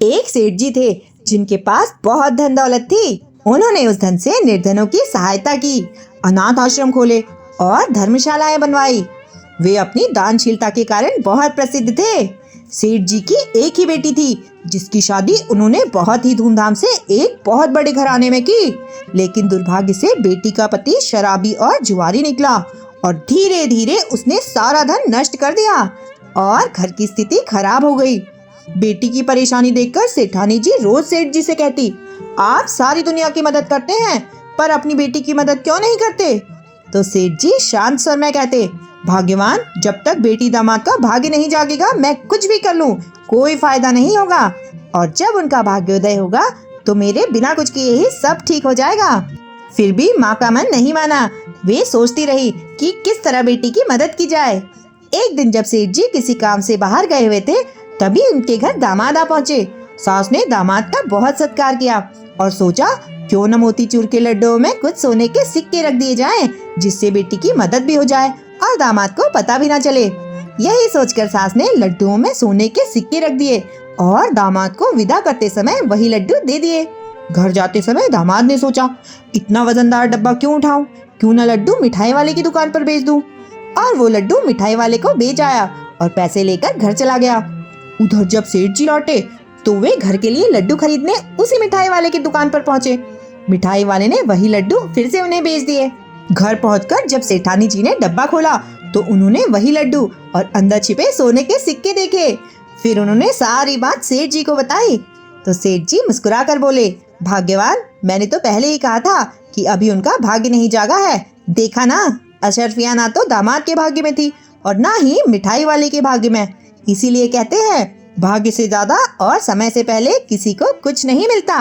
एक सेठ जी थे जिनके पास बहुत धन दौलत थी। उन्होंने उस धन से निर्धनों की सहायता की, अनाथ आश्रम खोले और धर्मशालाएं बनवाई। वे अपनी दानशीलता के कारण बहुत प्रसिद्ध थे। सेठ जी की एक ही बेटी थी जिसकी शादी उन्होंने बहुत ही धूमधाम से एक बहुत बड़े घराने में की। लेकिन दुर्भाग्य से बेटी का पति शराबी और जुआरी निकला और धीरे धीरे उसने सारा धन नष्ट कर दिया और घर की स्थिति खराब हो गई। बेटी की परेशानी देखकर सेठानी जी रोज सेठ जी से कहती, आप सारी दुनिया की मदद करते हैं पर अपनी बेटी की मदद क्यों नहीं करते? तो सेठ जी शांत स्वर में कहते, भाग्यवान, जब तक बेटी दामाद का भाग्य नहीं जागेगा मैं कुछ भी कर लूं कोई फायदा नहीं होगा, और जब उनका भाग्योदय होगा तो मेरे बिना कुछ किए ही सब ठीक हो जाएगा। फिर भी माँ का मन नहीं माना। वे सोचती रही कि किस तरह बेटी की मदद की जाए। एक दिन जब सेठ जी किसी काम से बाहर गए हुए थे तभी उनके घर दामाद आ पहुँचे। सास ने दामाद का बहुत सत्कार किया और सोचा क्यों न मोतीचूर के लड्डुओं में कुछ सोने के सिक्के रख दिए जाएं, जिससे बेटी की मदद भी हो जाए और दामाद को पता भी न चले। यही सोचकर सास ने लड्डुओं में सोने के सिक्के रख दिए और दामाद को विदा करते समय वही लड्डू दे दिए। घर जाते समय दामाद ने सोचा, इतना वजनदार डब्बा क्यों उठाऊं, क्यों न लड्डू मिठाई वाले की दुकान पर बेच दूं। और वो लड्डू मिठाई वाले को बेच आया और पैसे लेकर घर चला गया। उधर जब सेठ जी लौटे तो वे घर के लिए लड्डू खरीदने उसी मिठाई वाले की दुकान पर पहुँचे। मिठाई वाले ने वही लड्डू फिर से उन्हें बेच दिए। घर पहुंचकर जब सेठानी जी ने डब्बा खोला तो उन्होंने वही लड्डू और अंदर छिपे सोने के सिक्के देखे। फिर उन्होंने सारी बात सेठ जी को बताई तो सेठ जी मुस्कुरा कर बोले, भाग्यवान, मैंने तो पहले ही कहा था कि अभी उनका भाग्य नहीं जागा है। देखा ना, अशरफिया ना तो दामाद के भाग्य में थी और ना ही मिठाई वाले के भाग्य में। इसीलिए कहते हैं भाग्य से ज्यादा और समय से पहले किसी को कुछ नहीं मिलता।